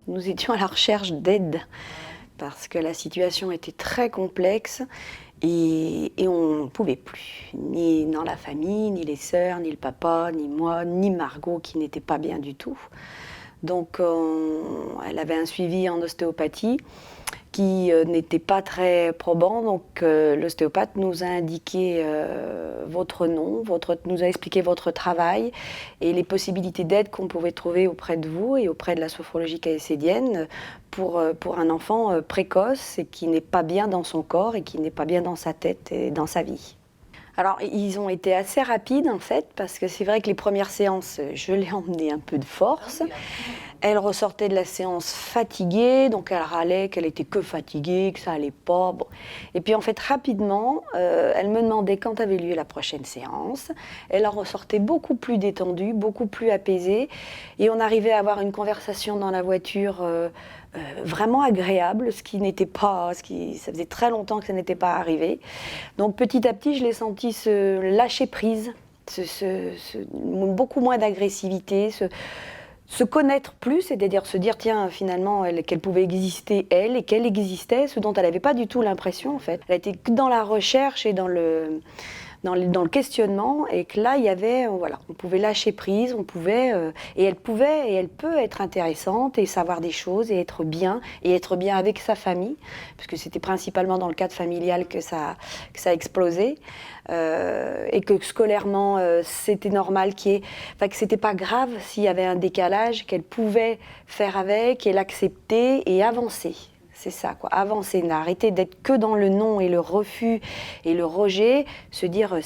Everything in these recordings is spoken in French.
Nous étions à la recherche d'aide parce que la situation était très complexe et on ne pouvait plus, ni dans la famille, ni les sœurs, ni le papa, ni moi, ni Margot qui n'était pas bien du tout. Donc elle avait un suivi en ostéopathie qui n'était pas très probant. Donc l'ostéopathe nous a indiqué votre nom, nous a expliqué votre travail et les possibilités d'aide qu'on pouvait trouver auprès de vous et auprès de la sophrologie caïcédienne pour un enfant précoce et qui n'est pas bien dans son corps et qui n'est pas bien dans sa tête et dans sa vie. Alors, ils ont été assez rapides en fait, parce que c'est vrai que les premières séances, je l'ai emmenée un peu de force. Elle ressortait de la séance fatiguée, donc elle râlait qu'elle était que fatiguée, que ça allait pas. Bon. Et puis en fait, rapidement, elle me demandait quand avait lieu la prochaine séance. Elle en ressortait beaucoup plus détendue, beaucoup plus apaisée, et on arrivait à avoir une conversation dans la voiture vraiment agréable, ça faisait très longtemps que ça n'était pas arrivé. Donc petit à petit, je l'ai senti se lâcher prise, beaucoup moins d'agressivité, se connaître plus, c'est-à-dire se dire tiens finalement qu'elle pouvait exister elle et qu'elle existait, ce dont elle n'avait pas du tout l'impression en fait. Elle était que dans la recherche et dans le questionnement, et que là il y avait voilà, on pouvait lâcher prise, et elle peut être intéressante et savoir des choses et être bien avec sa famille, puisque c'était principalement dans le cadre familial que ça a explosé, et que scolairement c'était normal que c'était pas grave s'il y avait un décalage, qu'elle pouvait faire avec et l'accepter et avancer. C'est ça, quoi. Avancer, arrêter d'être que dans le non et le refus et le rejet, se dire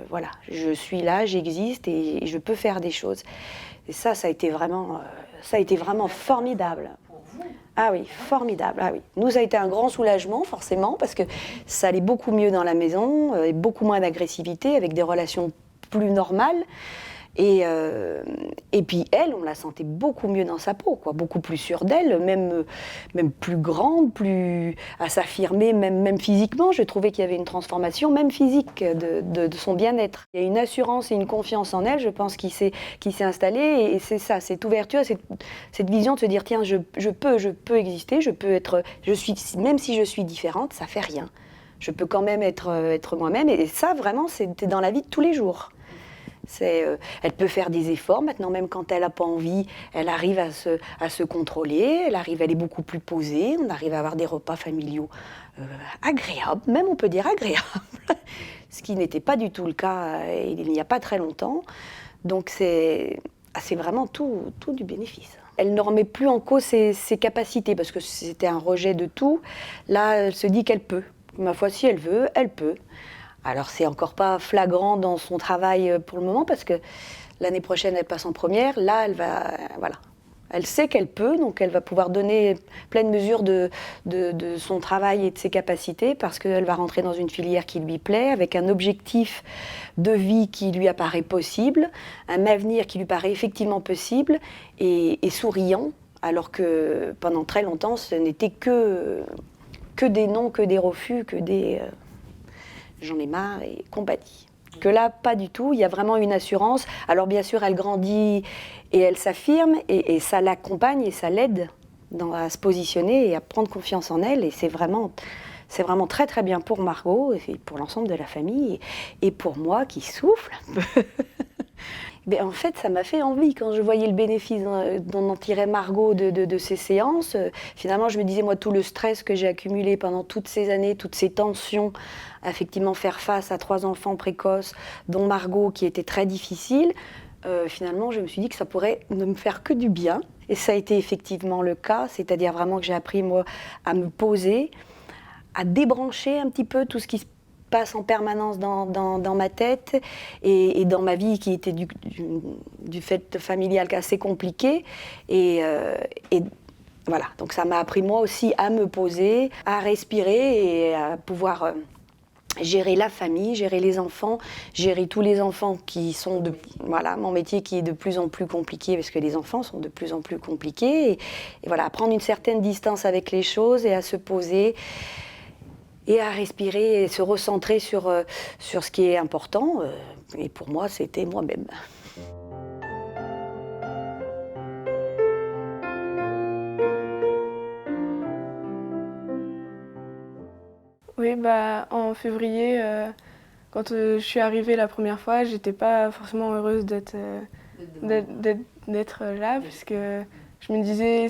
voilà, je suis là, j'existe et je peux faire des choses. Et ça a été vraiment formidable. Ah oui, formidable. Ah oui. Nous, ça a été un grand soulagement, forcément, parce que ça allait beaucoup mieux dans la maison, et beaucoup moins d'agressivité, avec des relations plus normales. Et puis elle, on la sentait beaucoup mieux dans sa peau, quoi, beaucoup plus sûre d'elle, même plus grande, plus à s'affirmer, même physiquement. Je trouvais qu'il y avait une transformation, même physique, de son bien-être. Il y a une assurance et une confiance en elle, je pense, qui s'est installée. Et c'est ça, cette ouverture, cette vision de se dire tiens, je peux exister, même si je suis différente, ça fait rien. Je peux quand même être moi-même. Et ça, vraiment, c'était dans la vie de tous les jours. Elle peut faire des efforts maintenant, même quand elle n'a pas envie, elle arrive à se contrôler, elle est beaucoup plus posée, on arrive à avoir des repas familiaux agréables, même on peut dire agréables, ce qui n'était pas du tout le cas il n'y a pas très longtemps. Donc c'est vraiment tout du bénéfice. Elle ne remet plus en cause ses capacités, parce que c'était un rejet de tout. Là, elle se dit qu'elle peut. Ma foi, si elle veut, elle peut. Alors c'est encore pas flagrant dans son travail pour le moment, parce que l'année prochaine elle passe en première. Là elle sait qu'elle peut, donc elle va pouvoir donner pleine mesure de son travail et de ses capacités, parce qu'elle va rentrer dans une filière qui lui plaît, avec un objectif de vie qui lui apparaît possible, un avenir qui lui paraît effectivement possible et souriant, alors que pendant très longtemps ce n'était que des non, que des refus, que des j'en ai marre et compagnie. Que là, pas du tout, il y a vraiment une assurance. Alors bien sûr, elle grandit et elle s'affirme, et ça l'accompagne et ça l'aide à se positionner et à prendre confiance en elle. Et c'est vraiment très très bien pour Margot et pour l'ensemble de la famille, et pour moi qui souffle un peu. Mais en fait, ça m'a fait envie quand je voyais le bénéfice dont en tirait Margot de ces séances. Finalement, je me disais, moi, tout le stress que j'ai accumulé pendant toutes ces années, toutes ces tensions, à effectivement faire face à 3 enfants précoces, dont Margot, qui était très difficile, finalement, je me suis dit que ça pourrait ne me faire que du bien. Et ça a été effectivement le cas, c'est-à-dire vraiment que j'ai appris, moi, à me poser, à débrancher un petit peu tout ce qui se passe en permanence dans ma tête et dans ma vie, qui était du fait familial assez compliqué. Et voilà, donc ça m'a appris moi aussi à me poser, à respirer et à pouvoir gérer la famille, gérer les enfants, gérer tous les enfants qui sont voilà, mon métier qui est de plus en plus compliqué, parce que les enfants sont de plus en plus compliqués. Et voilà, à prendre une certaine distance avec les choses et à se poser et à respirer et se recentrer sur ce qui est important. Et pour moi, c'était moi-même. En février, quand je suis arrivée la première fois, j'étais pas forcément heureuse d'être là, parce que je me disais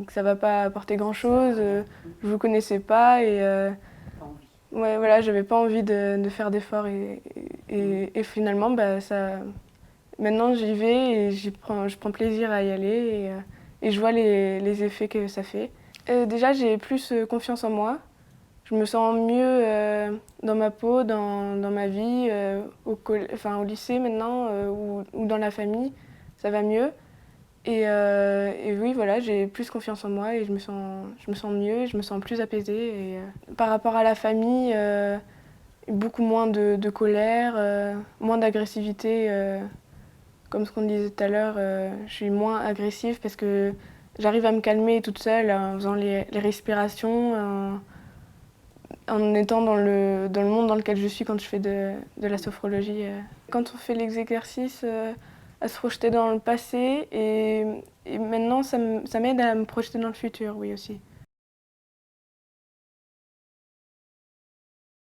que ça va pas apporter grand-chose, je vous connaissais pas et ouais, voilà, j'avais pas envie de faire d'efforts et finalement, maintenant j'y vais et je prends plaisir à y aller et je vois les effets que ça fait. Déjà, j'ai plus confiance en moi. Je me sens mieux dans ma peau, dans ma vie, au lycée maintenant ou dans la famille, ça va mieux. Et oui, voilà, j'ai plus confiance en moi et je me sens mieux, je me sens plus apaisée. Par rapport à la famille, beaucoup moins de colère, moins d'agressivité. Comme ce qu'on disait tout à l'heure, je suis moins agressive parce que j'arrive à me calmer toute seule en faisant les respirations, en étant dans le monde dans lequel je suis quand je fais de la sophrologie. Quand on fait les exercices, à se projeter dans le passé et maintenant ça m'aide à me projeter dans le futur, oui aussi.